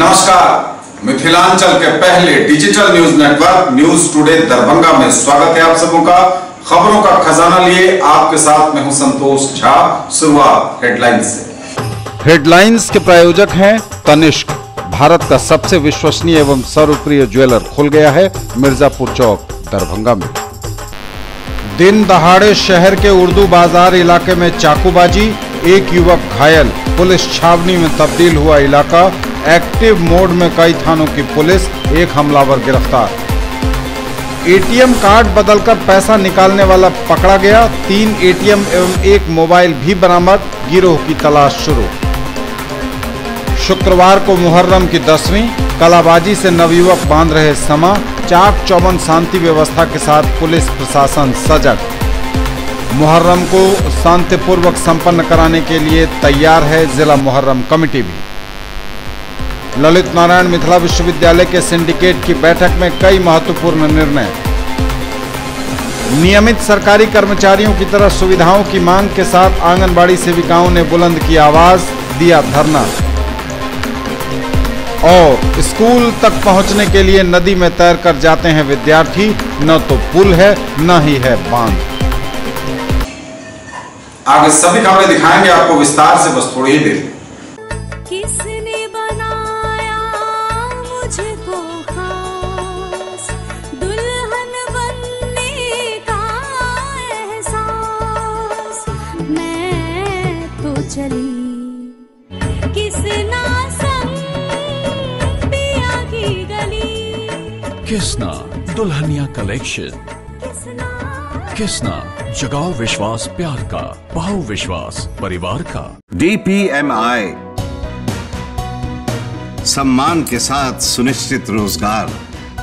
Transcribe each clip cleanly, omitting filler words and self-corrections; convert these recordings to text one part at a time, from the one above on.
नमस्कार, मिथिलांचल के पहले digital news network news today Darbhanga में स्वागत है आप सबों का। खबरों का खजाना लिए आपके साथ मैं हूं संतोष झा। शुरुआत हेडलाइंस से। हेडलाइंस के प्रायोजक हैं तनिष्क। भारत का सबसे विश्वसनीय एवं सर्वप्रिय ज्वेलर खुल गया है मिर्जापुर चौक दरभंगा में। दिन दहाड़े शहर के उर्दू बाजार इलाके में चाकूबाजी, एक युवक घायल, पुलिस छावनी में तब्दील हुआ इलाका। एक्टिव मोड में कई थानों की पुलिस, एक हमलावर गिरफ्तार। एटीएम कार्ड बदलकर पैसा निकालने वाला पकड़ा गया। 3 एटीएम एवं 1 मोबाइल भी बरामद, गिरोह की तलाश शुरू। शुक्रवार को मुहर्रम की 10वीं, कलाबाजी से नवयुवक बांध रहे समा। चाक चौबंद शांति व्यवस्था के साथ पुलिस प्रशासन सजग। मुहर्रम को शांतिपूर्वक संपन्न कराने के लिए तैयार है जिला मुहर्रम कमेटी भी। ललित नारायण मिथिला विश्वविद्यालय के सिंडिकेट की बैठक में कई महत्वपूर्ण निर्णय। नियमित सरकारी कर्मचारियों की तरह सुविधाओं की मांग के साथ आंगनबाड़ी सेविकाओं ने बुलंद की आवाज, दिया धरना। और स्कूल तक पहुंचने के लिए नदी में तैरकर जाते हैं विद्यार्थी, न तो पुल है न ही है बांध। आगे सभी खबरें दिखाएंगे आपको विस्तार से, बस थोड़ी ही देर। किसने बनाया मुझको खास, दुल्हन बनने का एहसास, मैं तो चली किसना संग पिया की गली। किसना दुल्हनिया कलेक्शन। किसना जगाओ विश्वास प्यार का, पाओ विश्वास परिवार का। DPMI सम्मान के साथ सुनिश्चित रोजगार,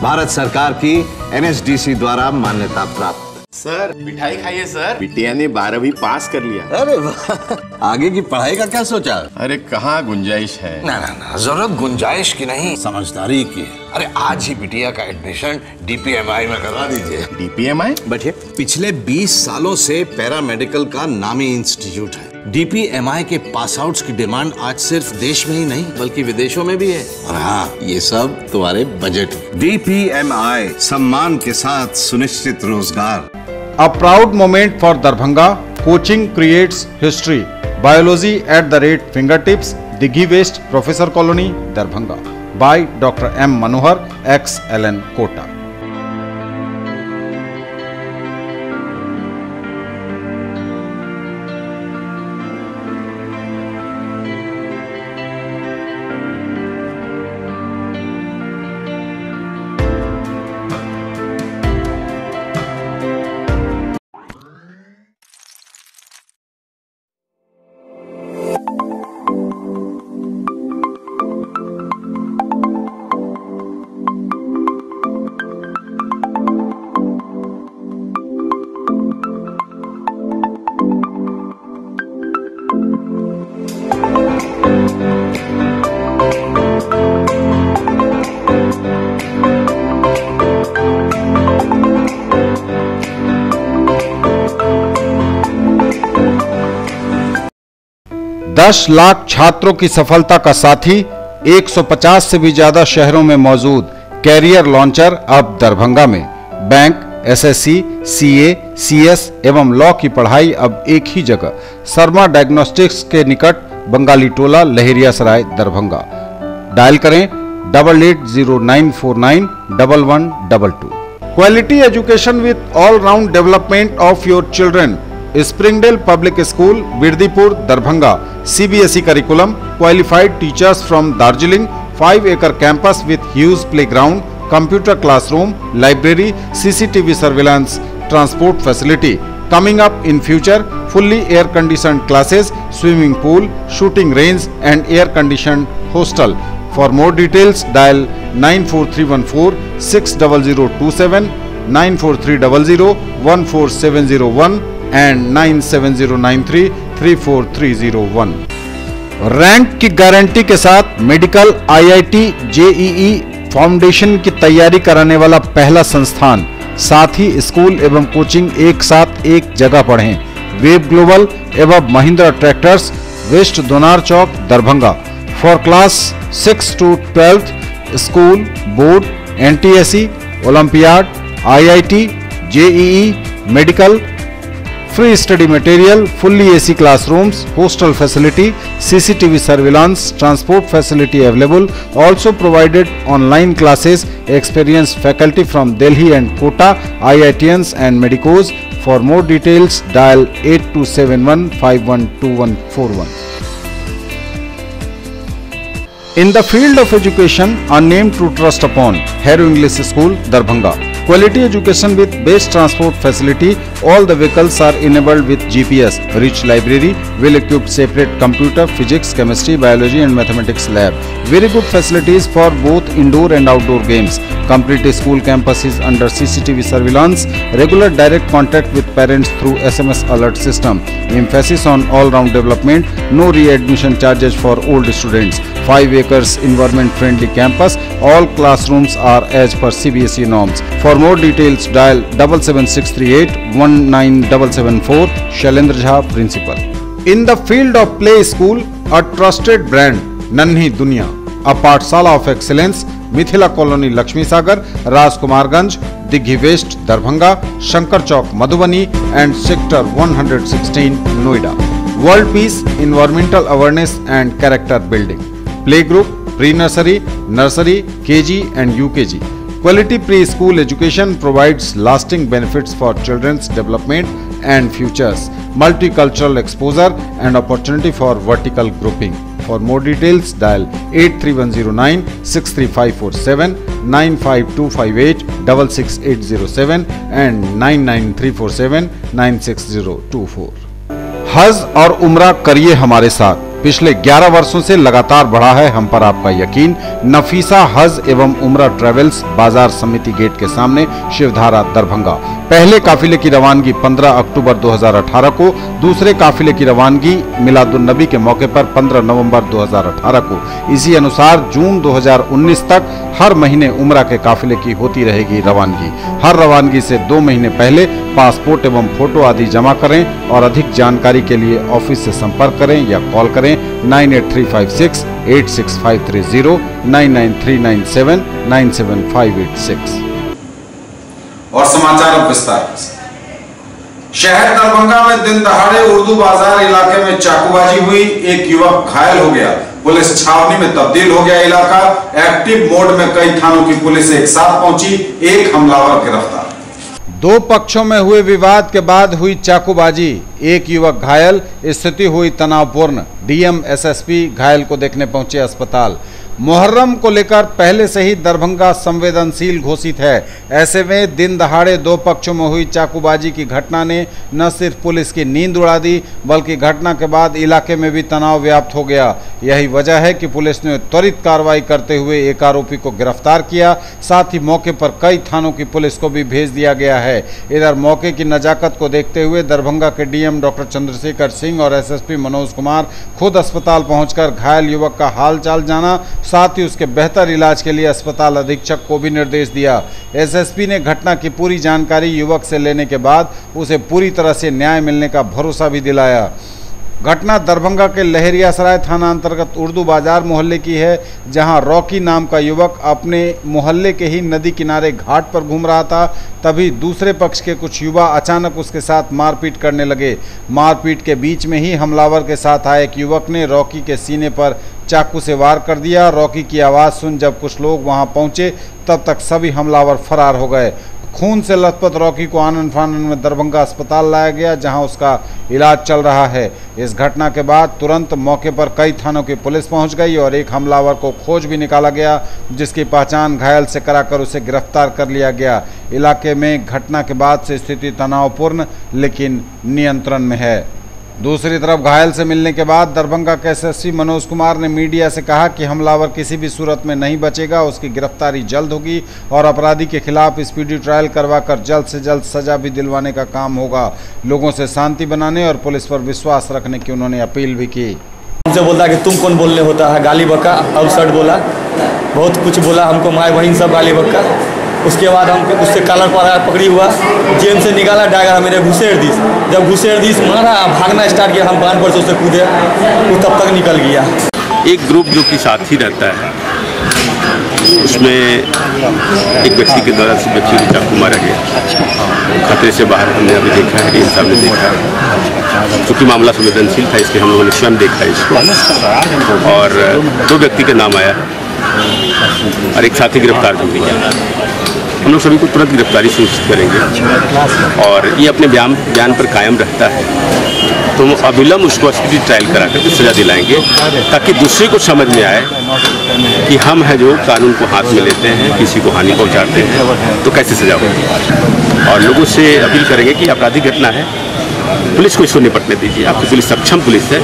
भारत सरकार की NSDC द्वारा मान्यता प्राप्त। सर मिठाई खाइए सर, बिटिया ने 12वीं पास कर लिया। अरे वाह, आगे की पढ़ाई का क्या सोचा? अरे कहाँ गुंजाइश है। ना ना ना, जरूरत गुंजाइश की नहीं, समझदारी की। अरे आज ही बिटिया का एडमिशन DPMI में करवा दीजिए। DPMI बैठिए। पिछले 20 सालों से पैरामेडिकल का नामी इंस्टीट्यूट है। DPMI के पास आउट्स की डिमांड आज सिर्फ देश में ही नहीं बल्कि विदेशों में भी है। और हाँ, ये सब तुम्हारे बजट में। DPMI सम्मान के साथ सुनिश्चित रोजगार। A proud moment for Darbhanga. Coaching creates history. Biology at the rate fingertips. Dighi West, Professor Colony, Darbhanga. By Dr. M. Manohar, ex-LN Kota. दस लाख छात्रों की सफलता का साथी, 150 से भी ज्यादा शहरों में मौजूद कैरियर लॉन्चर अब दरभंगा में। बैंक, SSC, CA, CS एवं लॉ की पढ़ाई अब एक ही जगह। शर्मा डायग्नोस्टिक्स के निकट, बंगाली टोला, लहेरियासराय, दरभंगा। डायल करें 880949 1122। Quality education with all round development of your children. Springdale public school, Birdipur, Darbhanga. CBSE curriculum, qualified teachers from Darjeeling, 5-acre campus with huge playground, computer classroom, library, CCTV surveillance, transport facility. Coming up in future, fully air-conditioned classes, swimming pool, shooting range and air-conditioned hostel. For more details, dial 94314 60027, 94300 14701 and 97093 34301। Rank की guarantee के साथ medical, IIT, JEE foundation की तैयारी कराने वाला पहला संस्थान। साथ ही स्कूल एवं कोचिंग एक साथ एक जगह पढ़ें। वेब ग्लोबल एवं Mahindra tractors, west Donar Chowk, Darbhanga. For class 6 to 12th, school, board, NTSE, Olympiad, IIT, JEE, medical, free study material, fully AC classrooms, hostel facility, CCTV surveillance, transport facility available. Also provided online classes, experienced faculty from Delhi and Kota, IITians and medicos. For more details, dial 8271512141. In the field of education, a name to trust upon, Harrow English School, Darbhanga. Quality education with best transport facility. All the vehicles are enabled with GPS. Rich library, well-equipped separate computer, physics, chemistry, biology and mathematics lab. Very good facilities for both indoor and outdoor games. Complete school campus is under CCTV surveillance. Regular direct contact with parents through SMS alert system. Emphasis on all-round development. No re-admission charges for old students. 5 acres environment-friendly campus. All classrooms are as per CBSE norms. For more details, dial 77638 19774. Shailendra Jha, Principal. In the field of play school, a trusted brand, Nanhi Dunya, a Pathshala of excellence, Mithila Colony, Lakshmi Sagar, Rajkumarganj, Dighi West, Darbhanga, Shankar Chowk, Madhubani and Sector 116, Noida. World Peace, Environmental Awareness and Character Building. Playgroup, Pre-Nursery, Nursery, KG and UKG. Quality preschool education provides lasting benefits for children's development and futures. Multicultural exposure and opportunity for vertical grouping. For more details, dial 83109 63547, 95258 66807 and 99347 96024. हज और उम्रा करिए हमारे साथ। पिछले 11 वर्षों से लगातार बढ़ा है हम पर आपका यकीन। नफीसा हज एवं उम्रा ट्रेवल्स, बाजार समिति गेट के सामने, शिवधारा, दरभंगा। पहले काफिले की रवानगी 15 अक्टूबर 2018 को, दूसरे काफिले की रवानगी मिलादुन्नबी के मौके पर 15 नवंबर 2018 को। इसी अनुसार जून 2019 तक हर महीने उम्रा के काफिले की होती रहेगी रवानगी। हर रवानगी से 2 महीने पहले पासपोर्ट एवं फोटो आदि जमा करें और अधिक जानकारी के लिए ऑफिस से संपर्क करें या कॉल करें 98356 86530 99397 97586। और समाचार अब विस्तार से। शहर दरभंगा में दिन दहाड़े उर्दू बाजार इलाके में चाकूबाजी हुई, एक युवक घायल हो गया। पुलिस छावनी में तब्दील हो गया इलाका। एक्टिव मोड में कई थानों की पुलिस एक साथ पहुंची, एक हमलावर गिरफ्तार। 2 पक्षों में हुए विवाद के बाद हुई चाकूबाजी, एक युवक घायल, स्थिति हुई तनावपूर्ण। डीएम एसएसपी घायल को देखने पहुंचे अस्पताल। मुहर्रम को लेकर पहले से ही दरभंगा संवेदनशील घोषित है। ऐसे में दिन दहाड़े 2 पक्षों में हुई चाकूबाजी की घटना ने न सिर्फ पुलिस की नींद उड़ा दी, बल्कि घटना के बाद इलाके में भी तनाव व्याप्त हो गया। यही वजह है कि पुलिस ने त्वरित कार्रवाई करते हुए एक आरोपी को गिरफ्तार किया। साथ ही मौके पर कई थानों की पुलिस को भी भेज दिया गया है। इधर मौके की नजाकत को देखते हुए दरभंगा के डीएम डॉक्टर चंद्रशेखर सिंह और एसएसपी मनोज कुमार खुद अस्पताल पहुंचकर घायल युवक का हालचाल जाना, साथ ही उसके बेहतर इलाज के लिए अस्पताल अधीक्षक को भी निर्देश दिया। एसएसपी ने घटना की पूरी जानकारी युवक से लेने के बाद उसे पूरी तरह से न्याय मिलने का भरोसा भी दिलाया। घटना दरभंगा के लहरियासराय थाना अंतर्गत उर्दू बाजार मोहल्ले की है, जहां रॉकी नाम का युवक अपने मोहल्ले के ही नदी किनारे घाट पर घूम रहा था। तभी दूसरे पक्ष के कुछ युवा अचानक उसके साथ मारपीट करने लगे। मारपीट के बीच में ही हमलावर के साथ आए एक युवक ने रॉकी के सीने पर चाकू से वार कर दिया। रॉकी की आवाज़ सुन जब कुछ लोग वहां पहुंचे तब तक सभी हमलावर फरार हो गए। खून से लथपथ रॉकी को आनन फानन में दरभंगा अस्पताल लाया गया, जहां उसका इलाज चल रहा है। इस घटना के बाद तुरंत मौके पर कई थानों की पुलिस पहुंच गई और एक हमलावर को खोज भी निकाला गया, जिसकी पहचान घायल से कराकर उसे गिरफ्तार कर लिया गया। इलाके में घटना के बाद से स्थिति तनावपूर्ण लेकिन नियंत्रण में है। दूसरी तरफ घायल से मिलने के बाद दरभंगा के एसएसपी मनोज कुमार ने मीडिया से कहा कि हमलावर किसी भी सूरत में नहीं बचेगा, उसकी गिरफ्तारी जल्द होगी और अपराधी के खिलाफ स्पीडी ट्रायल करवाकर जल्द से जल्द सजा भी दिलवाने का काम होगा। लोगों से शांति बनाने और पुलिस पर विश्वास रखने की उन्होंने अपील भी की। हमसे बोलता कि तुम कौन बोलने होता है, गाली बक्का, अवसर बोला, बहुत कुछ बोला हमको, माय बहन सब गाली बक्का। उसके बाद हम उससे कॉलर पर पकड़ी हुआ, जेल से निकाला, डायगर मेरे घुसेड़ दी। जब घुसेड़ दी मारा, भागना स्टार्ट किया, हम बांध पर से उसे कूदे, वो तब तक निकल गया। एक ग्रुप जो कि साथ ही रहता है, उसमें एक व्यक्ति के द्वारा से व्यक्ति को चाकू मारा गया। खतरे से बाहर हमने अभी देखा है, इन साहब ने देखा है। चूँकि मामला संवेदनशील था, इसलिए हम लोगों ने स्वयं देखा इसको, और 2 व्यक्ति का नाम आया और एक साथी गिरफ्तार कर लिया। हम लोग सभी को तुरंत गिरफ्तारी सुनिश्चित करेंगे और ये अपने बयान पर कायम रहता है तो अविलंब उसको स्पीडी ट्रायल करा करके सजा दिलाएंगे, ताकि दूसरे को समझ में आए कि हम हैं जो कानून को हाथ में लेते हैं, किसी को हानि पहुंचाते हैं तो कैसे सजा होगी। और लोगों से अपील करेंगे कि आपराधिक घटना है, पुलिस को इसको निपटने दीजिए। आपकी पुलिस सक्षम पुलिस है,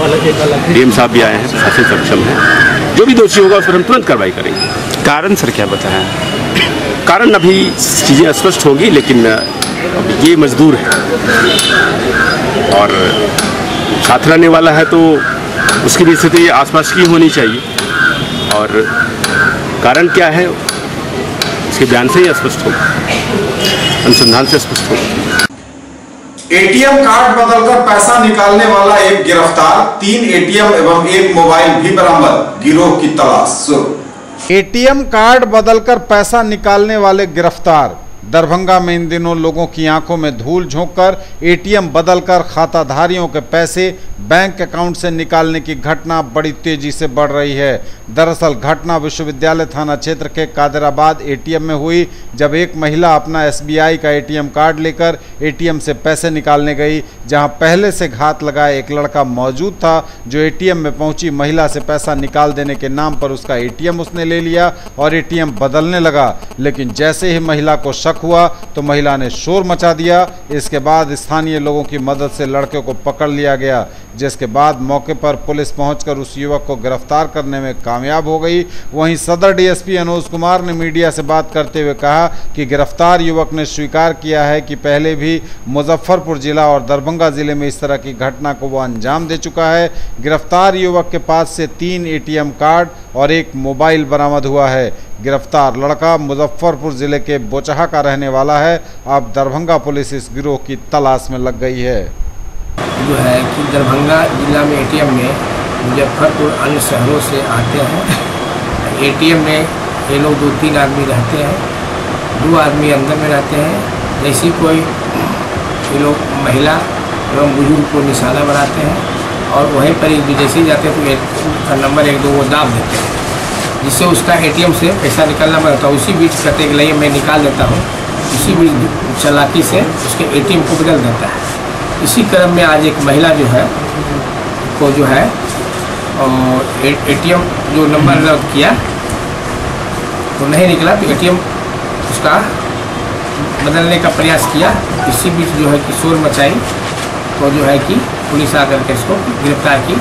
डीएम साहब भी आए हैं, प्रशासन सक्षम है। जो भी दोषी होगा उस पर हम तुरंत कार्रवाई करेंगे। कारण सर क्या बताया? कारण अभी चीज़ें स्पष्ट होंगी, लेकिन ये मजदूर है और साथ रहने वाला है तो उसकी भी स्थिति आसपास की होनी चाहिए, और कारण क्या है उसके बयान से ही स्पष्ट होगा, अनुसंधान से स्पष्ट होगा। एटीएम कार्ड बदलकर पैसा निकालने वाला एक गिरफ्तार, 3 एटीएम एवं 1 मोबाइल भी बरामद, गिरोह की तलाश शुरू। एटीएम कार्ड बदलकर पैसा निकालने वाले गिरफ्तार। दरभंगा में इन दिनों लोगों की आंखों में धूल झोंककर एटीएम बदलकर खाताधारियों के पैसे बैंक अकाउंट से निकालने की घटना बड़ी तेजी से बढ़ रही है। दरअसल घटना विश्वविद्यालय थाना क्षेत्र के कादिराबाद एटीएम में हुई, जब एक महिला अपना एसबीआई का एटीएम कार्ड लेकर एटीएम से पैसे निकालने गई, जहां पहले से घात लगाए एक लड़का मौजूद था जो एटीएम में पहुंची महिला से पैसा निकाल देने के नाम पर उसका एटीएम उसने ले लिया और एटीएम बदलने लगा। लेकिन जैसे ही महिला को शक हुआ तो महिला ने शोर मचा दिया। इसके बाद स्थानीय लोगों की मदद से लड़के को पकड़ लिया गया, जिसके बाद मौके पर पुलिस पहुंचकर उस युवक को गिरफ्तार करने में कामयाब हो गई। वहीं सदर डीएसपी अनुज कुमार ने मीडिया से बात करते हुए कहा कि गिरफ्तार युवक ने स्वीकार किया है कि पहले भी मुजफ्फरपुर जिला और दरभंगा जिले में इस तरह की घटना को वो अंजाम दे चुका है। गिरफ्तार युवक के पास से 3 एटीएम कार्ड और 1 मोबाइल बरामद हुआ है। गिरफ्तार लड़का मुजफ्फरपुर जिले के बोचहा का रहने वाला है। अब दरभंगा पुलिस इस गिरोह की तलाश में लग गई है। जो है कि दरभंगा जिला में एटीएम में मुजफ्फरपुर अन्य शहरों से आते हैं। एटीएम में ये लोग 2-3 आदमी रहते हैं, 2 आदमी अंदर में रहते हैं। जैसी कोई ये लोग महिला एवं बुजुर्ग को निशाना बनाते हैं और वहीं पर जैसे ही जाते हैं तो नंबर 1-2 वो दाब देते हैं, जिससे उसका एटीएम से पैसा निकालना पड़ता है। उसी बीच कहते हैं कि नहीं मैं निकाल देता हूँ, इसी बीच चालाकी से उसके एटीएम को बदल देता है। इसी क्रम में आज एक महिला जो है को जो है एटीएम जो नंबर रद्द किया तो नहीं निकला, तो एटीएम उसका बदलने का प्रयास किया। इसी बीच जो है कि शोर मचाई तो जो है कि पुलिस आकर के इसको गिरफ्तार की,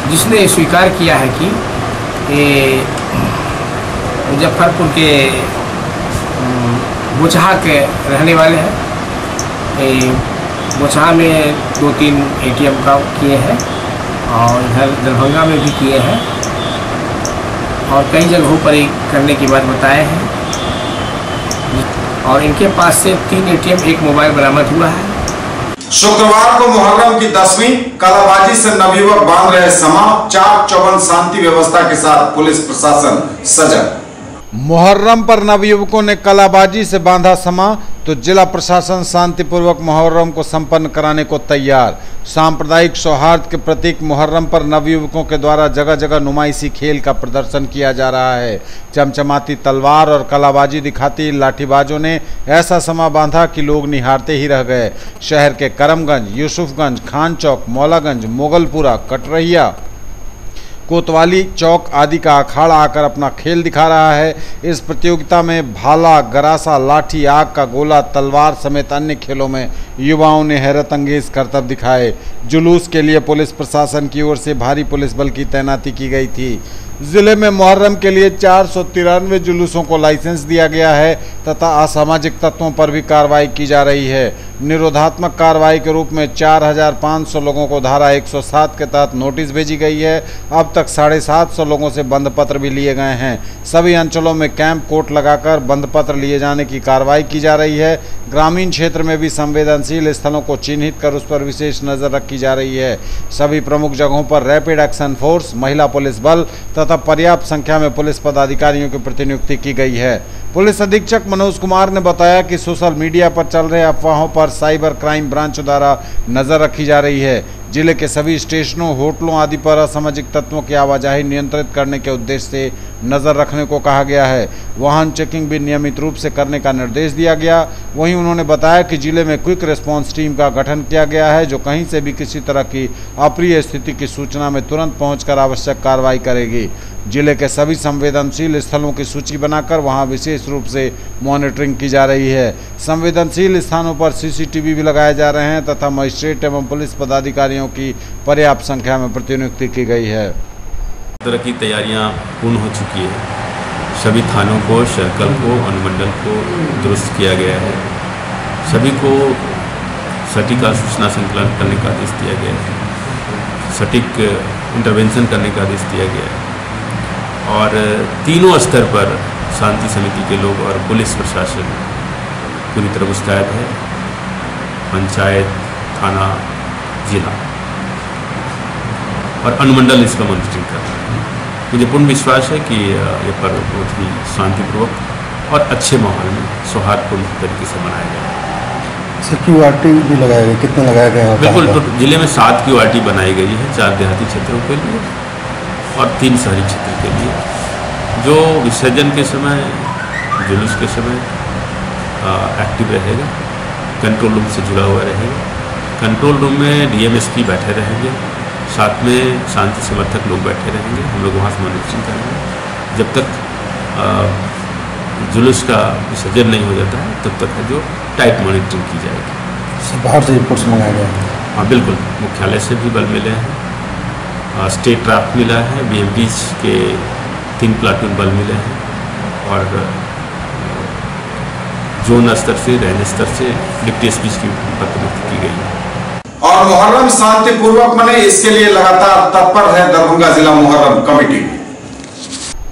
जिसने ये स्वीकार किया है कि ये मुजफ्फरपुर के बोचहा के रहने वाले हैं। बोचहा में 2-3 एटीएम का किए हैं और इधर दरभंगा में भी किए हैं और कई जगहों पर करने की बात बताए हैं। और इनके पास से 3 एटीएम 1 मोबाइल बरामद हुआ है। शुक्रवार को मुहर्रम की 10वीं, कलाबाजी से नवयुवक बांध रहे समा, चाक चौबंद शांति व्यवस्था के साथ पुलिस प्रशासन सजग। मुहर्रम पर नवयुवकों ने कलाबाजी से बांधा समा तो जिला प्रशासन शांतिपूर्वक मुहर्रम को संपन्न कराने को तैयार। सांप्रदायिक सौहार्द के प्रतीक मुहर्रम पर नवयुवकों के द्वारा जगह जगह नुमाइशी खेल का प्रदर्शन किया जा रहा है। चमचमाती तलवार और कलाबाजी दिखाती लाठीबाजों ने ऐसा समा बांधा कि लोग निहारते ही रह गए। शहर के करमगंज, यूसुफगंज, खान चौक, मौलागंज, मोगलपुरा, कटरहिया, कोतवाली चौक आदि का अखाड़ा आकर अपना खेल दिखा रहा है। इस प्रतियोगिता में भाला, गरासा, लाठी, आग का गोला, तलवार समेत अन्य खेलों में युवाओं ने हैरत अंगेज करतब दिखाए। जुलूस के लिए पुलिस प्रशासन की ओर से भारी पुलिस बल की तैनाती की गई थी। जिले में मुहर्रम के लिए 493 जुलूसों को लाइसेंस दिया गया है तथा असामाजिक तत्वों पर भी कार्रवाई की जा रही है। निरोधात्मक कार्रवाई के रूप में 4500 लोगों को धारा 107 के तहत नोटिस भेजी गई है। अब तक 750 लोगों से बंद पत्र भी लिए गए हैं। सभी अंचलों में कैंप कोर्ट लगाकर बंद पत्र लिए जाने की कार्रवाई की जा रही है। ग्रामीण क्षेत्र में भी संवेदनशील स्थलों को चिन्हित कर उस पर विशेष नजर रखी जा रही है। सभी प्रमुख जगहों पर रैपिड एक्शन फोर्स, महिला पुलिस बल तथा पर्याप्त संख्या में पुलिस पदाधिकारियों की प्रतिनियुक्ति की गई है। पुलिस अधीक्षक मनोज कुमार ने बताया कि सोशल मीडिया पर चल रहे अफवाहों पर साइबर क्राइम ब्रांच द्वारा नजर रखी जा रही है। जिले के सभी स्टेशनों, होटलों आदि पर असामाजिक तत्वों की आवाजाही नियंत्रित करने के उद्देश्य से नजर रखने को कहा गया है। वाहन चेकिंग भी नियमित रूप से करने का निर्देश दिया गया। वहीं उन्होंने बताया कि जिले में क्विक रिस्पांस टीम का गठन किया गया है, जो कहीं से भी किसी तरह की अप्रिय स्थिति की सूचना में तुरंत पहुंचकर आवश्यक कार्रवाई करेगी। जिले के सभी संवेदनशील स्थलों की सूची बनाकर वहां विशेष रूप से मॉनिटरिंग की जा रही है। संवेदनशील स्थानों पर सीसीटीवी भी लगाए जा रहे हैं तथा मजिस्ट्रेट एवं पुलिस पदाधिकारियों की पर्याप्त संख्या में प्रतिनियुक्ति की गई है। तरह की तैयारियां पूर्ण हो चुकी है। सभी थानों को, सर्कल को, अनुमंडल को दुरुस्त किया गया है। सभी को सटीक सूचना संकलन करने का आदेश दिया गया है। सटीक इंटरवेंशन करने का आदेश दिया गया है। और तीनों स्तर पर शांति समिति के लोग और पुलिस प्रशासन पूरी तरह मुस्तैद है। पंचायत, थाना, जिला और अनुमंडल इसका मॉनिटरिंग कर रहा है। मुझे पूर्ण विश्वास है कि ये पर्व बहुत ही शांतिपूर्वक और अच्छे माहौल में सौहार्दपूर्ण तरीके से मनाया जाएगा। सर QRT भी लगाए गए, कितने लगाए गए? बिल्कुल, तो जिले में 7 QRT बनाई गई है, 4 देहाती क्षेत्रों के लिए और 3 शहरी क्षेत्र के लिए, जो विसर्जन के समय, जुलूस के समय एक्टिव रहेगा। कंट्रोल रूम से जुड़ा हुआ रहेगा। कंट्रोल रूम में DMSP बैठे रहेंगे, साथ में शांति समर्थक लोग बैठे रहेंगे। हम लोग वहाँ से मॉनिटरिंग करेंगे। जब तक जुलूस का विसर्जन नहीं हो जाता है तब तक है जो टाइट मॉनिटरिंग की जाएगी। बाहर से रिपोर्ट्स मंगाए गए? हाँ बिल्कुल, मुख्यालय से भी बल मिले हैं, स्टेट ड्राफ्ट मिला है, BMPs के 3 प्लाटून बल मिले हैं और जोन स्तर से, रेंज स्तर से डिप्टी एसपी की प्रतिनियुक्ति की गई है। और मुहर्रम शांतिपूर्वक मने, इसके लिए लगातार तत्पर है दरभंगा जिला मुहर्रम कमेटी।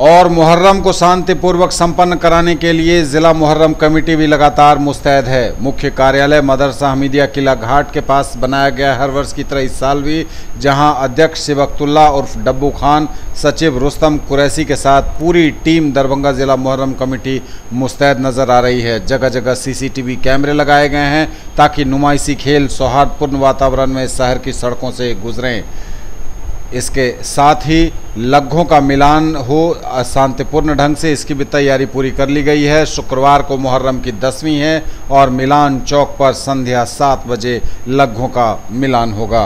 और मुहर्रम को शांतिपूर्वक संपन्न कराने के लिए जिला मुहर्रम कमेटी भी लगातार मुस्तैद है। मुख्य कार्यालय मदरसा हमीदिया किला घाट के पास बनाया गया हर वर्ष की तरह इस साल भी, जहां अध्यक्ष सिबकतुल्ला उर्फ डब्बू खान, सचिव रुस्तम कुरैशी के साथ पूरी टीम दरभंगा जिला मुहर्रम कमेटी मुस्तैद नजर आ रही है। जगह जगह CCTV कैमरे लगाए गए हैं ताकि नुमाइशी खेल सौहार्दपूर्ण वातावरण में शहर की सड़कों से गुजरें। इसके साथ ही लग्घों का मिलान हो शांतिपूर्ण ढंग से, इसकी भी तैयारी पूरी कर ली गई है। शुक्रवार को मुहर्रम की 10वीं है और मिलान चौक पर संध्या 7 बजे लग्घों का मिलान होगा।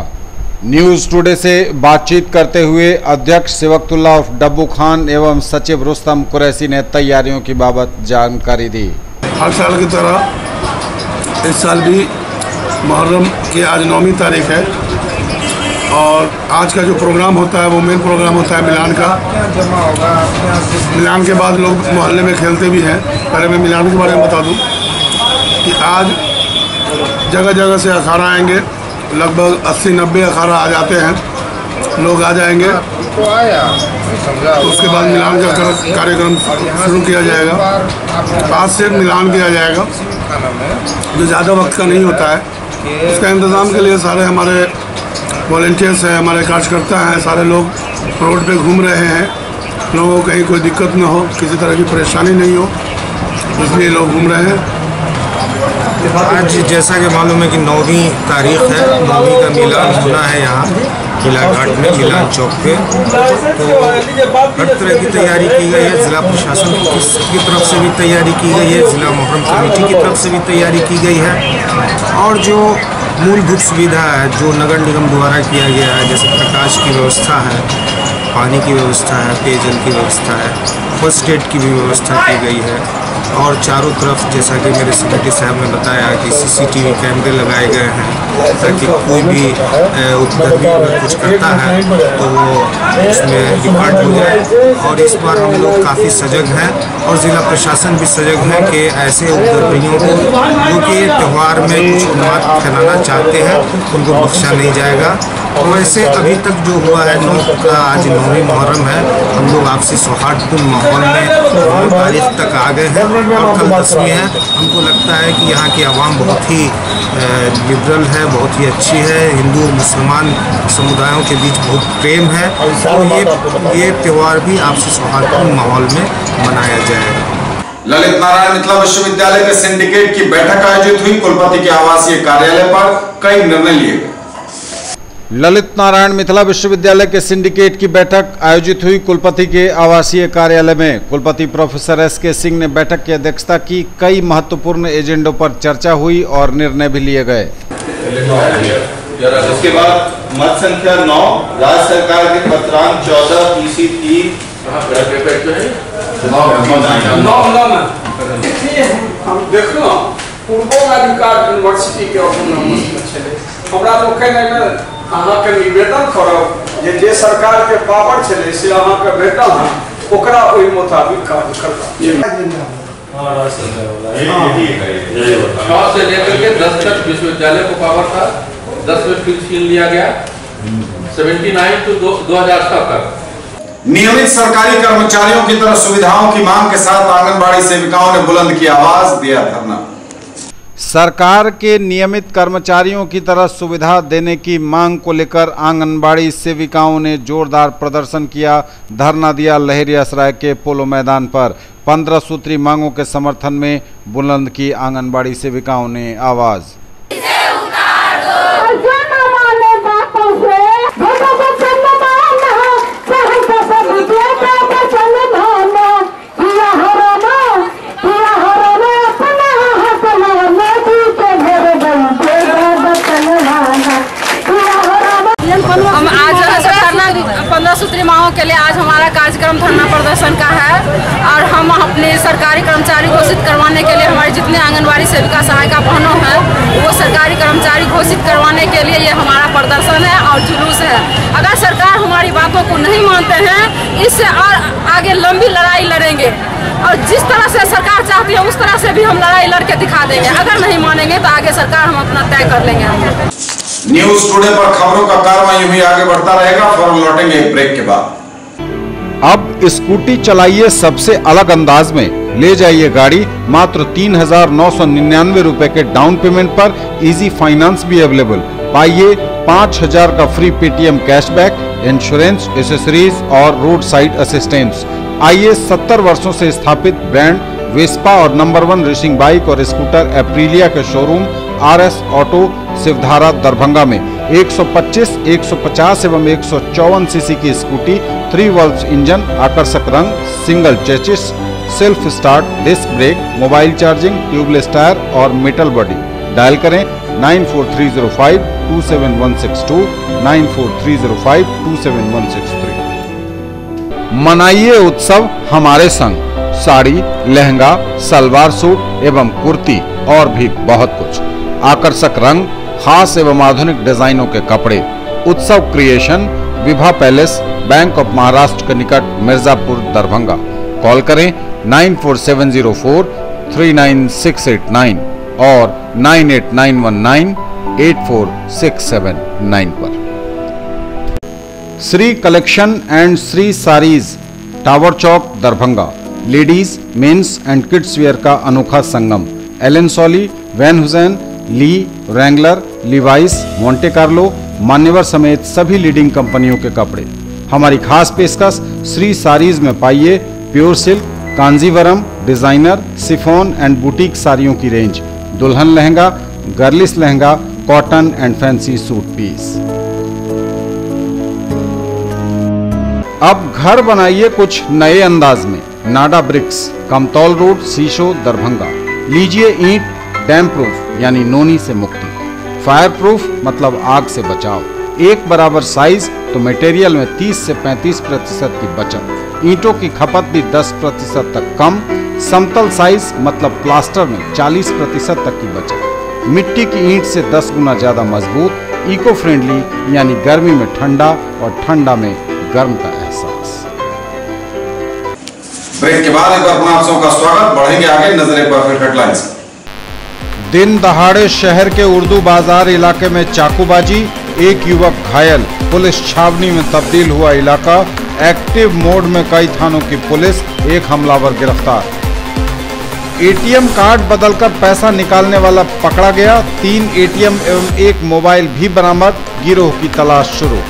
न्यूज़ टुडे से बातचीत करते हुए अध्यक्ष सिबकतुल्ला उर्फ डब्बू खान एवं सचिव रुस्तम कुरैशी ने तैयारियों की बाबत जानकारी दी। हर साल की तरह इस साल भी मुहर्रम की आज 9वीं तारीख है और आज का जो प्रोग्राम होता है वो मेन प्रोग्राम होता है मिलान का। मिलान के बाद लोग मोहल्ले में खेलते भी हैं। पहले मैं मिलान के बारे में बता दूं कि आज जगह जगह से अखाड़ा आएंगे, लगभग 80-90 अखाड़ा आ जाते हैं, लोग आ जाएंगे। उसके बाद मिलान का कार्यक्रम शुरू किया जाएगा। आज से मिलान किया जाएगा जो ज़्यादा वक्त का नहीं होता है। उसका इंतज़ाम के लिए सारे हमारे वॉलंटियर्स हैं, हमारे कार्यकर्ता हैं, सारे लोग रोड पे घूम रहे हैं। लोगों को कहीं कोई दिक्कत ना हो, किसी तरह की परेशानी नहीं हो, इसलिए लोग घूम रहे हैं। आज जैसा कि मालूम है कि 9वीं तारीख है, 9वीं का मिलान होना है यहाँ किला घाट में, मिलान चौक पे। तो हर तरह की तैयारी की गई है। जिला प्रशासन की तरफ से भी तैयारी की गई है, जिला मुहर्रम कमेटी की तरफ से भी तैयारी की गई है। और जो मूलभूत सुविधा है जो नगर निगम द्वारा किया गया है, जैसे प्रकाश की व्यवस्था है, पानी की व्यवस्था है, पेयजल की व्यवस्था है, फर्स्ट एड की भी व्यवस्था की गई है। और चारों तरफ जैसा कि मेरे सेक्रेटरी साहब ने बताया कि CCTV कैमरे लगाए गए हैं ताकि कोई भी उपद्रवी अगर कुछ करता है तो वो उसमें रिकॉर्ड हो जाए। और इस बार हम लोग काफ़ी सजग हैं और ज़िला प्रशासन भी सजग है कि ऐसे उपद्रवियों को जो कि त्यौहार में कुछ उन्माद फैलाना चाहते हैं उनको बख्शा नहीं जाएगा। और वैसे अभी तक जो हुआ है आज 9वीं मुहर्रम है, हम लोग आपसी सौहार्दपूर्ण माहौल में 9 तारीख तक आ गए हैं और कल 10वीं है। हमको लगता है कि यहाँ की आवाम बहुत ही लिबरल है, बहुत ही अच्छी है। हिंदू और मुसलमान समुदायों के बीच बहुत प्रेम है और ये त्यौहार भी आपसी सौहार्दपूर्ण माहौल में मनाया जाएगा। ललित नारायण मिथिला विश्वविद्यालय के सिंडिकेट की बैठक आयोजित हुई। कुलपति के आवासीय कार्यालय पर कई निर्णय लिए गए। ललित नारायण मिथिला विश्वविद्यालय के सिंडिकेट की बैठक आयोजित हुई। कुलपति के आवासीय कार्यालय में कुलपति प्रोफेसर S.K. सिंह ने बैठक की अध्यक्षता की। कई महत्वपूर्ण एजेंडों पर चर्चा हुई और निर्णय भी लिए गए। उसके बाद मत संख्या 9 राज्य सरकार के पत्रांक 14 PC 3 देखो पूर्वोधिकार यूनिवर्सिटी के हमरा लोग अहाँ के निवेदन करब जे सरकार के पावर छले से अहाँ के भेटल है ओकरा ओहि मुताबिक कार्य करबा। 9 से लेकर के 10 तक विश्वविद्यालय को पावर था, 10 में फिर छीन लिया गया। 79 to 2007 तक नियमित सरकारी कर्मचारियों की तरह सुविधाओं की मांग के साथ आंगनबाड़ी सेविकाओं ने बुलंद की आवाज, दिया धरना। सरकार के नियमित कर्मचारियों की तरह सुविधा देने की मांग को लेकर आंगनबाड़ी सेविकाओं ने जोरदार प्रदर्शन किया, धरना दिया। लहरियासराय के पोलो मैदान पर 15 सूत्री मांगों के समर्थन में बुलंद की आंगनबाड़ी सेविकाओं ने आवाज। हम आज 15 सूत्री मांगों के लिए आज हमारा कार्यक्रम धरना प्रदर्शन का है और हम अपने सरकारी कर्मचारी घोषित करवाने के लिए हमारे जितने आंगनबाड़ी सेविका सहायिका बहनों हैं वो सरकारी कर्मचारी घोषित करवाने के लिए ये हमारा प्रदर्शन है और जुलूस है। अगर सरकार हमारी बातों को नहीं मानते हैं इससे और आगे लंबी लड़ाई लड़ेंगे और जिस तरह से सरकार चाहती है उस तरह से भी हम लड़ाई लड़के दिखा देंगे। अगर नहीं मानेंगे तो आगे सरकार हम अपना तय कर लेंगे। न्यूज टुडे पर खबरों का कारवां यूं ही आगे बढ़ता रहेगा। फौरन लौटेंगे ब्रेक के बाद। अब स्कूटी चलाइए सबसे अलग अंदाज में, ले जाइए गाड़ी मात्र 3,999 रुपए के डाउन पेमेंट पर। इजी फाइनेंस भी अवेलेबल। पाइए 5,000 का free Paytm cashback, insurance, accessories और रोड साइड असिस्टेंस। आइए 70 वर्षों से स्थापित ब्रांड वेस्पा और नंबर 1 रेसिंग बाइक और स्कूटर एप्रिलिया के showroom RS auto Shivdhara Darbhanga में 125, 150 एवं 154 सीसी की स्कूटी, 3 वॉल्व इंजन, आकर्षक रंग, single chassis, self start, disc brake, mobile charging, tubeless tyre और मेटल बॉडी। डायल करें 9430527162, 9430527163। मनाइए उत्सव हमारे संग। साड़ी, लहंगा, सलवार सूट एवं कुर्ती और भी बहुत कुछ, आकर्षक रंग, खास एवं आधुनिक डिजाइनों के कपड़े। उत्सव creation, Vibha palace, bank of Maharashtra के निकट, मिर्जापुर, दरभंगा। कॉल करें 9470439689 और 9891984679 पर। Shri collection and Shri Sarees, tower Chowk, Darbhanga. Ladies, mens and kids wear का अनोखा संगम। Allen Solly, Van Heusen, Lee, Wrangler, Levi's, Monte Carlo, Manyavar समेत सभी लीडिंग कंपनियों के कपड़े। हमारी खास पेशकश श्री सारीज में पाइए pure silk, Kanjeevaram, designer, chiffon and boutique साड़ियों की रेंज, दुल्हन lehenga, girlish lehenga, cotton and fancy suit piece. अब घर बनाइए कुछ नए अंदाज में। Nada bricks, Kamtaul road, Sisho, Darbhanga. लीजिए ईंट, डैम प्रूफ यानी नोनी से मुक्ति, फायर प्रूफ मतलब आग से बचाव। एक बराबर साइज तो तो मटेरियल में 30 से 35% की बचत। ईंटों की खपत भी 10% तक कम। समतल साइज मतलब प्लास्टर में 40% तक की बचत। मिट्टी की ईंट से 10 गुना ज्यादा मजबूत। इको फ्रेंडली यानी गर्मी में ठंडा और ठंडा में गर्म का एहसास। ब्रेक के बाद एक बार पुनः आप सबका स्वागत। बढ़ेंगे आगे, नजर एक बार फिर हेडलाइंस। दिन दहाड़े शहर के उर्दू बाजार इलाके में चाकूबाजी, एक युवक घायल। पुलिस छावनी में तब्दील हुआ इलाका। एक्टिव मोड में कई थानों की पुलिस, एक हमलावर गिरफ्तार। एटीएम कार्ड बदलकर पैसा निकालने वाला पकड़ा गया। 3 एटीएम एवं 1 मोबाइल भी बरामद। गिरोह की तलाश शुरू।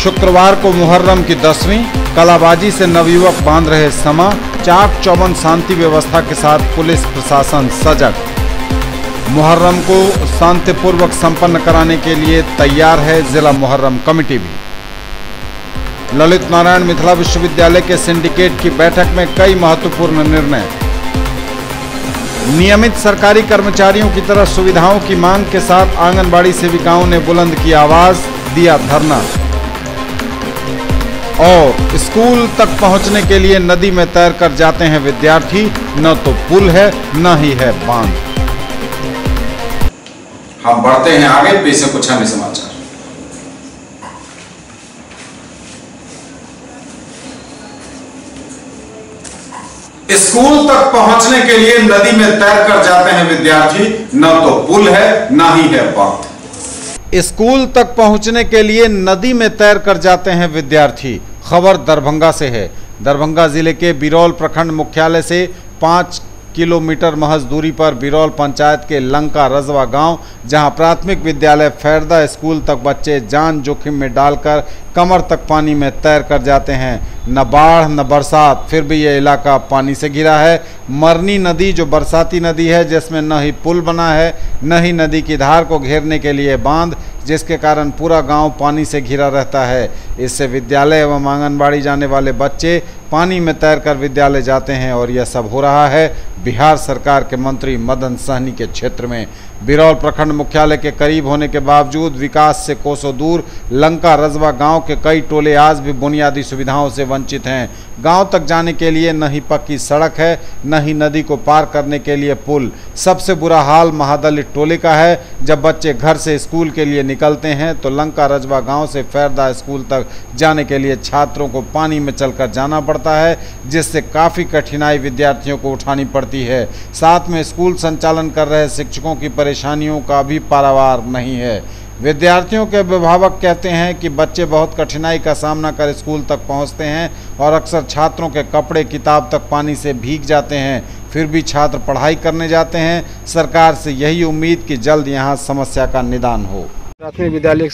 शुक्रवार को मुहर्रम की 10वीं। कलाबाजी से नवयुवक बांध रहे समा। चाक चौबंद शांति व्यवस्था के साथ पुलिस प्रशासन सजग। मुहर्रम को शांतिपूर्वक संपन्न कराने के लिए तैयार है जिला मुहर्रम कमेटी भी। ललित नारायण मिथिला विश्वविद्यालय के सिंडिकेट की बैठक में कई महत्वपूर्ण निर्णय। नियमित सरकारी कर्मचारियों की तरह सुविधाओं की मांग के साथ आंगनबाड़ी सेविकाओं ने बुलंद की आवाज, दिया धरना। और स्कूल तक पहुंचने के लिए नदी में तैर कर जाते हैं विद्यार्थी, न तो पुल है न ही है बांध। हम बढ़ते हैं आगे, पेश है कुछ अन्य समाचार। स्कूल तक पहुंचने के लिए नदी में तैर कर जाते हैं विद्यार्थी, न तो पुल है न ही है बांध। स्कूल तक पहुंचने के लिए नदी में तैर कर जाते हैं विद्यार्थी। खबर दरभंगा से है। दरभंगा जिले के बिरौल प्रखंड मुख्यालय से 5 किलोमीटर महज दूरी पर बिरौल पंचायत के लंका रजवा गांव, जहां प्राथमिक विद्यालय फैरदा स्कूल तक बच्चे जान जोखिम में डालकर कमर तक पानी में तैर कर जाते हैं। न बाढ़ न बरसात, फिर भी यह इलाका पानी से घिरा है। मरनी नदी जो बरसाती नदी है, जिसमें न ही पुल बना है न ही नदी की धार को घेरने के लिए बांध, जिसके कारण पूरा गांव पानी से घिरा रहता है। इससे विद्यालय एवं आंगनबाड़ी जाने वाले बच्चे पानी में तैरकर विद्यालय जाते हैं और यह सब हो रहा है बिहार सरकार के मंत्री मदन सहनी के क्षेत्र में। बिरौल प्रखंड मुख्यालय के करीब होने के बावजूद विकास से कोसों दूर लंका रजवा गांव के कई टोले आज भी बुनियादी सुविधाओं से वंचित हैं। गांव तक जाने के लिए न ही पक्की सड़क है न ही नदी को पार करने के लिए पुल। सबसे बुरा हाल महादलित टोले का है। जब बच्चे घर से स्कूल के लिए निकलते हैं तो लंका रजवा गांव से फैरदा स्कूल तक जाने के लिए छात्रों को पानी में चलकर जाना पड़ता है, जिससे काफ़ी कठिनाई विद्यार्थियों को उठानी पड़ती है। साथ में स्कूल संचालन कर रहे शिक्षकों की परेशानियों का भी पारावार नहीं है। विद्यार्थियों के अभिभावक कहते हैं कि बच्चे बहुत कठिनाई का सामना कर स्कूल तक पहुंचते हैं और अक्सर छात्रों के कपड़े किताब तक पानी से भीग जाते हैं, फिर भी छात्र पढ़ाई करने जाते हैं। सरकार से यही उम्मीद कि जल्द यहां समस्या का निदान हो। प्राथमिक विद्यालय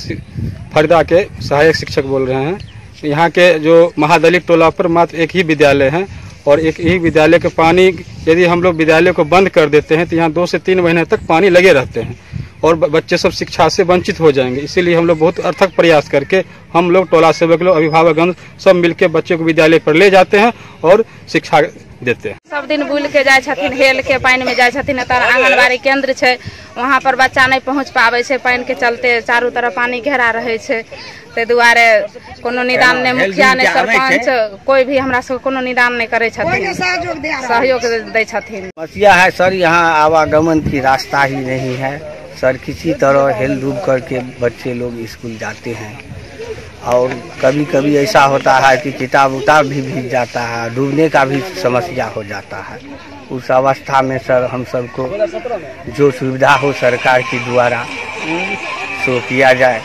फरीदा के सहायक शिक्षक बोल रहे हैं। यहाँ के जो महादलित टोला पर मात्र एक ही विद्यालय है और एक ही विद्यालय के पानी, यदि हम लोग विद्यालय को बंद कर देते हैं तो यहाँ 2 से 3 महीने तक पानी लगे रहते हैं और बच्चे सब शिक्षा से वंचित हो जाएंगे। इसीलिए हम लोग बहुत अथक प्रयास करके हम लोग टोला सेवक लोग अभिभावकगण सब मिलकर बच्चे को विद्यालय पर ले जाते हैं और शिक्षा देते हैं। सब दिन बुल के जाए छथिन, हेल के पानी में जाए छथिन। तर आंगनबाड़ी केंद्र है, वहाँ पर बच्चा नहीं पहुँच पावे छे, पानी के चलते चारू तरफ पानी घेरा रहे छे। ते दुआरे कोनो निदान ने मुखिया ने सरपंच कोई भी हमरा सब कोनो निदान नहीं करे छथिन, सहयोग दे छथिन। समस्या है सर, यहाँ आवागमन की रास्ता ही नहीं है सर। किसी तरह हेल डूब करके बच्चे लोग स्कूल जाते हैं और कभी कभी ऐसा होता है कि किताब उताब भी भीग जाता है, डूबने का भी समस्या हो जाता है। उस अवस्था में सर हम सबको जो सुविधा हो सरकार की द्वारा सो किया जाए।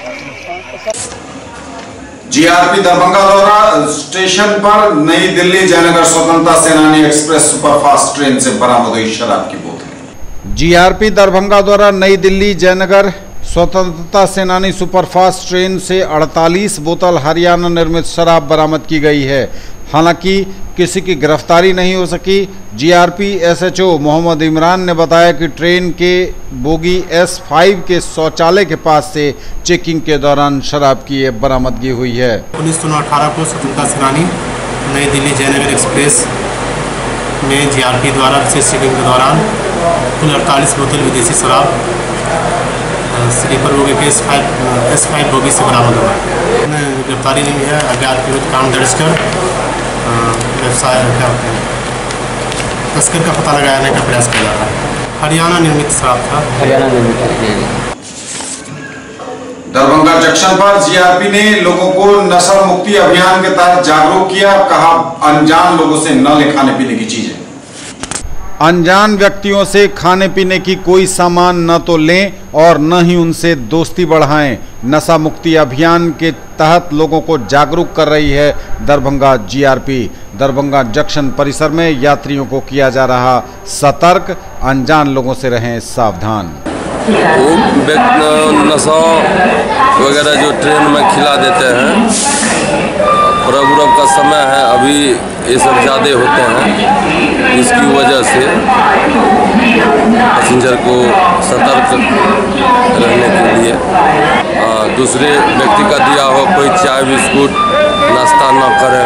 जीआरपी दरभंगा द्वारा स्टेशन पर नई दिल्ली जयनगर स्वतंत्रता सेनानी एक्सप्रेस सुपरफास्ट ट्रेन से बरामद हुई शराब की बोतलें। जीआरपी दरभंगा द्वारा नई दिल्ली जयनगर स्वतंत्रता सेनानी सुपरफास्ट ट्रेन से 48 बोतल हरियाणा निर्मित शराब बरामद की गई है। हालांकि किसी की गिरफ्तारी नहीं हो सकी। जीआरपी एसएचओ मोहम्मद इमरान ने बताया कि ट्रेन के बोगी S5 के शौचालय के पास से चेकिंग के दौरान शराब की बरामदगी हुई है। 1918 को स्वतंत्रता सेनानी नई दिल्ली जयनगर एक्सप्रेस में जीआरपी द्वारा विशेष चेकिंग के दौरान कुल 48 बोतल विदेशी शराब स्लीपर बोगी के S5 बोगी से बरामद हुआ। गिरफ्तारी नहीं है, अज्ञात विरुद्ध कानून दर्ज कर व्यवसाय क्या होते हैं तस्कर का पता लगाने का प्रयास किया जा रहा है। हरियाणा निर्मित शराब था। हरियाणा निर्मित। दरभंगा जंक्शन पर जीआरपी ने लोगों को नशा मुक्ति अभियान के तहत जागरूक किया। कहा अनजान लोगों से न ले खाने पीने की चीजें। अनजान व्यक्तियों से खाने पीने की कोई सामान न तो लें और न ही उनसे दोस्ती बढ़ाएं। नशा मुक्ति अभियान के तहत लोगों को जागरूक कर रही है दरभंगा जीआरपी। दरभंगा जंक्शन परिसर में यात्रियों को किया जा रहा सतर्क, अनजान लोगों से रहें सावधान। नशा वगैरह जो ट्रेन में खिला देते हैं, पर्व उर्व का समय है, अभी ये सब ज़्यादा होते हैं, इसकी वजह से पैसेंजर को सतर्क रहने के लिए दूसरे व्यक्ति का दिया हो कोई चाय बिस्कुट नाश्ता न करें।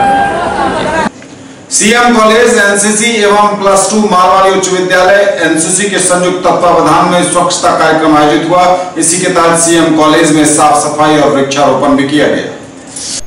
सीएम कॉलेज एनसीसी एवं +2 मारवाड़ी उच्च विद्यालय एनसीसी के संयुक्त तत्वावधान में स्वच्छता कार्यक्रम आयोजित हुआ। इसी के तहत सीएम कॉलेज में साफ सफाई और वृक्षारोपण भी किया गया।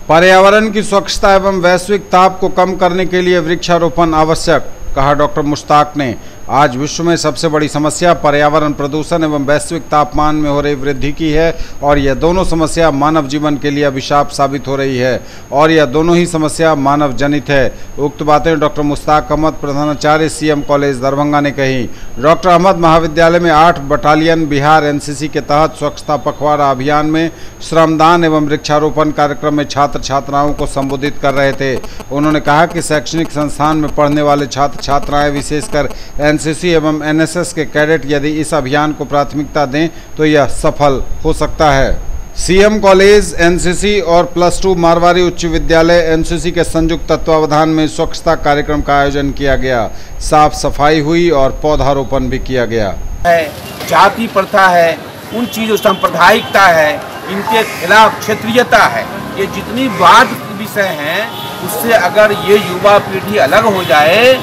पर्यावरण की स्वच्छता एवं वैश्विक ताप को कम करने के लिए वृक्षारोपण आवश्यक, कहा डॉक्टर मुश्ताक ने। आज विश्व में सबसे बड़ी समस्या पर्यावरण प्रदूषण एवं वैश्विक तापमान में हो रही वृद्धि की है और यह दोनों समस्या मानव जीवन के लिए अभिशाप साबित हो रही है और यह दोनों ही समस्या मानव जनित है। उक्त बातें डॉक्टर मुश्ताक अहमद, प्रधानाचार्य सीएम कॉलेज दरभंगा ने कही। डॉक्टर अहमद महाविद्यालय में 8 बटालियन बिहार एनसीसी के तहत स्वच्छता पखवाड़ा अभियान में श्रमदान एवं वृक्षारोपण कार्यक्रम में छात्र छात्राओं को संबोधित कर रहे थे। उन्होंने कहा कि शैक्षणिक संस्थान में पढ़ने वाले छात्र छात्राएं विशेषकर एनसीसी एवं एनएसएस के कैडेट यदि इस अभियान को प्राथमिकता दें तो यह सफल हो सकता है। सीएम कॉलेज एनसीसी और +2 मारवाड़ी उच्च विद्यालय एनसीसी के संयुक्त तत्वावधान में स्वच्छता कार्यक्रम का आयोजन किया गया। साफ सफाई हुई और पौधारोपण भी किया गया। जाति प्रथा है, उन चीज़ों सांप्रदायिकता है, इनके खिलाफ क्षेत्रीयता है, ये जितनी वाद विषय हैं उससे अगर ये युवा पीढ़ी अलग हो जाए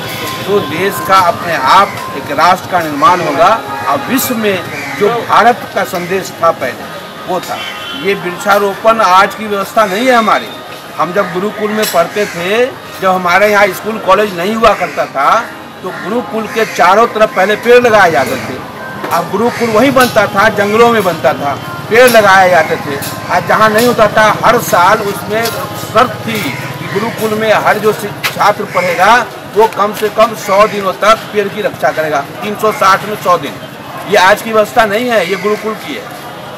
तो देश का अपने आप एक राष्ट्र का निर्माण होगा। और विश्व में जो भारत का संदेश था पहले वो था। ये वृक्षारोपण आज की व्यवस्था नहीं है हमारी। हम जब गुरुकुल में पढ़ते थे, जब हमारे यहाँ स्कूल कॉलेज नहीं हुआ करता था तो गुरुकुल के चारों तरफ पहले पेड़ लगाए जाते थे। अब गुरुकुल वही बनता था, जंगलों में बनता था, पेड़ लगाए जाते थे। आज जहाँ नहीं होता था हर साल उसमें शर्त थी कि गुरुकुल में हर जो छात्र पढ़ेगा वो कम से कम 100 दिनों तक पेड़ की रक्षा करेगा। 360 में 100 दिन। ये आज की व्यवस्था नहीं है, ये गुरुकुल की है।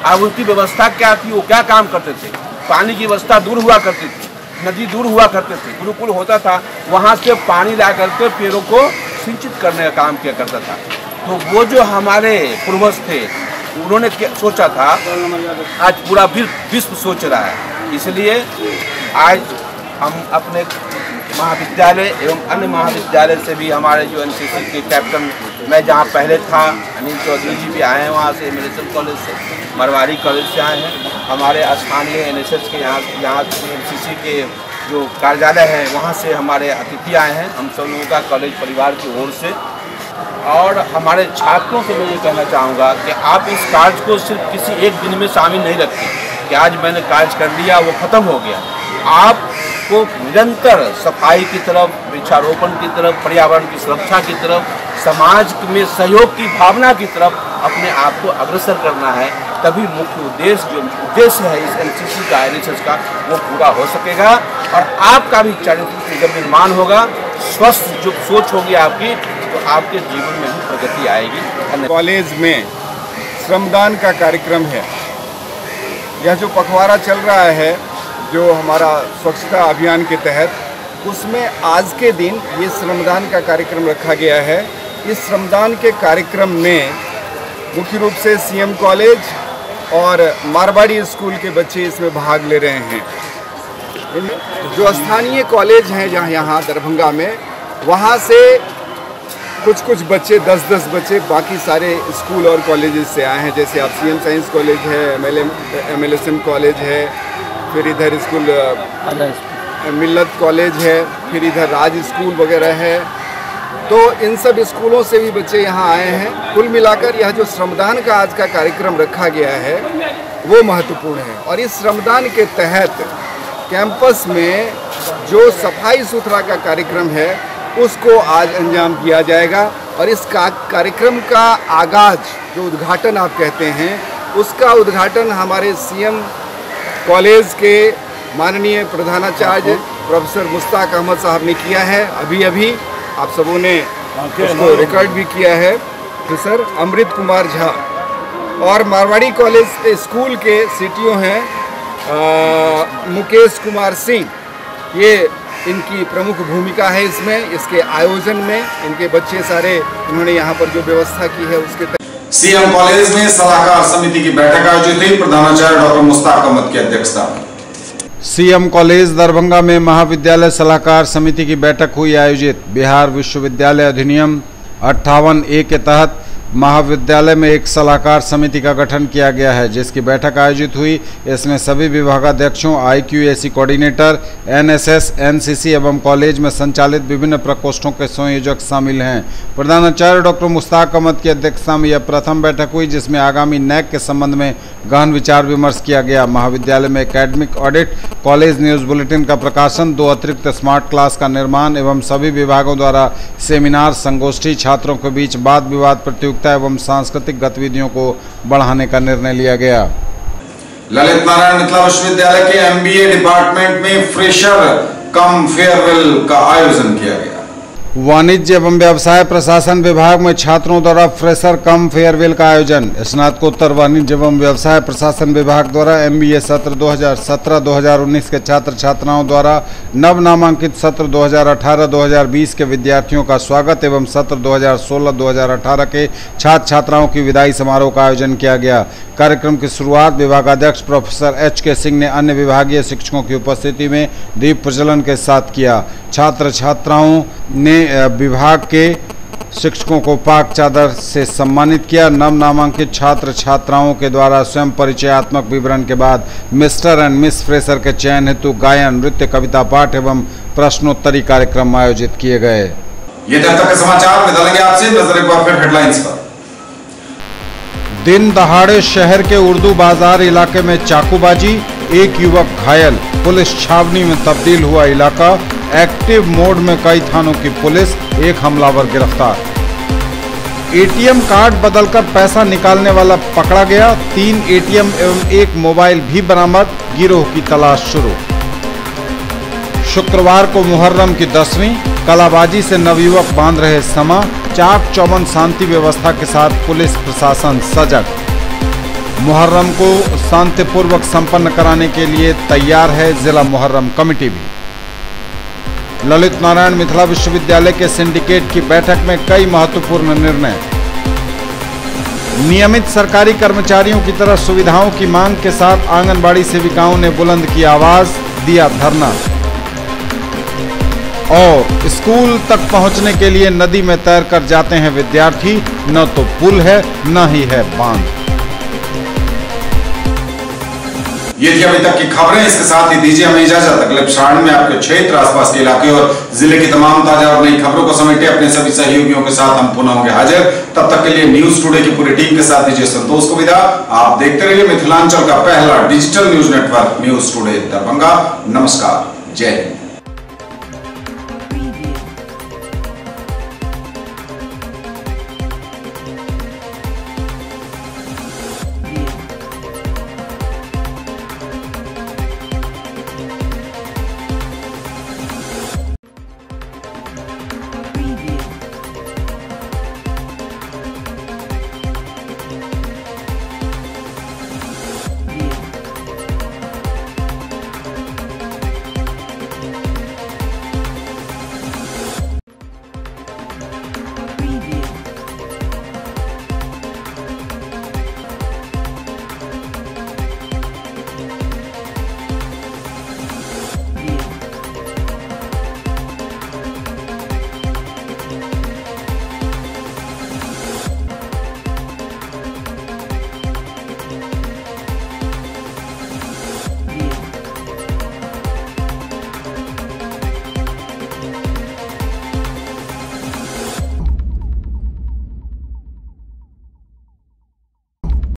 अब उनकी व्यवस्था क्या थी, वो क्या काम करते थे? पानी की व्यवस्था दूर हुआ करती थी, नदी दूर हुआ करते थे। गुरुकुल होता था, वहाँ से पानी ला करके पेड़ों को सिंचित करने का काम किया करता था। तो वो जो हमारे पूर्वज थे उन्होंने क्या सोचा था, आज पूरा विश्व सोच रहा है। इसलिए आज हम अपने महाविद्यालय एवं अन्य महाविद्यालय से भी हमारे जो एनसीसी के कैप्टन, मैं जहाँ पहले था, अनिल चौधरी जी भी आए हैं वहाँ से, मेडिकल कॉलेज से, मारवाड़ी कॉलेज से आए हैं। हमारे स्थानीय एनएसएस के यहाँ एनसीसी के जो कार्यालय है वहाँ से हमारे अतिथि आए हैं। हम सब लोगों का कॉलेज परिवार की ओर से और हमारे छात्रों से मैं ये कहना चाहूँगा कि आप इस कार्य को सिर्फ किसी एक दिन में शामिल नहीं रखते कि आज मैंने कार्य कर लिया वो ख़त्म हो गया। आपको निरंतर सफाई की तरफ, वृक्षारोपण की तरफ, पर्यावरण की सुरक्षा की तरफ, समाज में सहयोग की भावना की तरफ अपने आप को अग्रसर करना है। तभी मुख्य उद्देश्य जो उद्देश्य है इस एनसीसी का, एनएसएस का, वो पूरा हो सकेगा और आपका भी चरित्र जब निर्माण होगा, स्वस्थ जो सोच होगी आपकी, तो आपके जीवन में भी प्रगति आएगी। कॉलेज में श्रमदान का कार्यक्रम है। यह जो पखवाड़ा चल रहा है, जो हमारा स्वच्छता अभियान के तहत, उसमें आज के दिन ये श्रमदान का कार्यक्रम रखा गया है। इस श्रमदान के कार्यक्रम में मुख्य रूप से सीएम कॉलेज और मारवाड़ी स्कूल के बच्चे इसमें भाग ले रहे हैं। जो स्थानीय कॉलेज हैं जहाँ यहाँ दरभंगा में, वहाँ से कुछ बच्चे, 10-10 बच्चे बाकी सारे स्कूल और कॉलेजेस से आए हैं। जैसे आप सीएम साइंस कॉलेज है, MLSM कॉलेज है, फिर इधर स्कूल मिल्लत कॉलेज है, फिर इधर राज स्कूल वगैरह है, तो इन सब स्कूलों से भी बच्चे यहाँ आए हैं। कुल मिलाकर यह जो श्रमदान का आज का कार्यक्रम रखा गया है वो महत्वपूर्ण है। और इस श्रमदान के तहत कैंपस में जो सफाई सुथरा का कार्यक्रम है उसको आज अंजाम दिया जाएगा। और इस कार्यक्रम का आगाज, जो उद्घाटन आप कहते हैं, उसका उद्घाटन हमारे सीएम कॉलेज के माननीय प्रधानाचार्य प्रोफेसर मुश्ताक अहमद साहब ने किया है। अभी आप सबों ने उसको रिकॉर्ड भी किया है। प्रोफेसर अमृत कुमार झा और मारवाड़ी कॉलेज स्कूल के सीटीओ हैं मुकेश कुमार सिंह, ये इनकी प्रमुख भूमिका है इसमें, इसके आयोजन में। इनके बच्चे सारे इन्होंने यहाँ पर जो व्यवस्था की है उसके तहत सीएम कॉलेज में सलाहकार समिति की बैठक आयोजित हुई। प्रधानाचार्य डॉक्टर मुश्ताक अहमद की अध्यक्षता में सीएम कॉलेज दरभंगा में महाविद्यालय सलाहकार समिति की बैठक हुई आयोजित। बिहार विश्वविद्यालय अधिनियम 58A के तहत महाविद्यालय में एक सलाहकार समिति का गठन किया गया है, जिसकी बैठक आयोजित हुई। इसमें सभी विभागाध्यक्षों, IQAC कोऑर्डिनेटर, NSS, NCC एवं कॉलेज में संचालित विभिन्न प्रकोष्ठों के संयोजक शामिल हैं। प्रधानाचार्य डॉक्टर मुश्ताक अहमद की अध्यक्षता में यह प्रथम बैठक हुई, जिसमें आगामी NAC के संबंध में गहन विचार विमर्श किया गया। महाविद्यालय में academic audit, college news bulletin का प्रकाशन, 2 अतिरिक्त स्मार्ट क्लास का निर्माण एवं सभी विभागों द्वारा सेमिनार, संगोष्ठी, छात्रों के बीच वाद विवाद प्रतियोगिता एवं सांस्कृतिक गतिविधियों को बढ़ाने का निर्णय लिया गया। ललित नारायण मिथिला विश्वविद्यालय के MBA डिपार्टमेंट में फ्रेशर कम फेयरवेल का आयोजन किया गया। वाणिज्य एवं व्यवसाय प्रशासन विभाग में छात्रों द्वारा फ्रेशर कम फेयरवेल का आयोजन। स्नातकोत्तर वाणिज्य एवं व्यवसाय प्रशासन विभाग द्वारा MBA सत्र 2017-2019 के छात्र छात्राओं द्वारा नव नामांकित सत्र 2018-2020 के विद्यार्थियों का स्वागत एवं सत्र 2016-2018 के छात्र छात्राओं की विदाई समारोह का आयोजन किया गया। कार्यक्रम की शुरुआत विभागाध्यक्ष प्रोफेसर HK सिंह ने अन्य विभागीय शिक्षकों की उपस्थिति में दीप प्रज्वलन के साथ किया। छात्र छात्राओं ने विभाग के शिक्षकों को पाक चादर से सम्मानित किया। नव नामांकित छात्र छात्राओं के द्वारा स्वयं परिचयात्मक विवरण के बाद मिस्टर एंड मिस फ्रेशर के चयन हेतु गायन, नृत्य, कविता पाठ एवं प्रश्नोत्तरी कार्यक्रम आयोजित किए गए। ये तब तक के समाचार, मिलेंगे आपसे नजर एक बार फिर हेडलाइंस पर। दिन दहाड़े शहर के उर्दू बाजार इलाके में चाकूबाजी, एक युवक घायल, पुलिस छावनी में तब्दील हुआ इलाका। एक्टिव मोड में कई थानों की पुलिस, एक हमलावर गिरफ्तार। ATM कार्ड बदलकर पैसा निकालने वाला पकड़ा गया। 3 ATM एवं 1 मोबाइल भी बरामद, गिरोह की तलाश शुरू। शुक्रवार को मुहर्रम की 10वीं, कलाबाजी से नवयुवक बांध रहे समा। चाक चौबंद शांति व्यवस्था के साथ पुलिस प्रशासन सजग। मुहर्रम को शांतिपूर्वक संपन्न कराने के लिए तैयार है जिला मुहर्रम कमेटी भी। ललित नारायण मिथिला विश्वविद्यालय के सिंडिकेट की बैठक में कई महत्वपूर्ण निर्णय। नियमित सरकारी कर्मचारियों की तरह सुविधाओं की मांग के साथ आंगनबाड़ी सेविकाओं ने बुलंद की आवाज, दिया धरना। और स्कूल तक पहुंचने के लिए नदी में तैरकर जाते हैं विद्यार्थी, न तो पुल है न ही है बांध। ये थी अभी तक की खबरें। इसके साथ ही दीजिए हमें इजाजत। अगले प्रसारण में आपके क्षेत्र, आसपास के इलाके और जिले की तमाम ताजा और नई खबरों को समेटे अपने सभी सहयोगियों के साथ हम पुनः होंगे हाजिर। तब तक के लिए न्यूज टुडे की पूरी टीम के साथ दीजिए संतोष को विदा। आप देखते रहिए मिथिलांचल का पहला digital news network news today Darbhanga. नमस्कार, जय हिंद।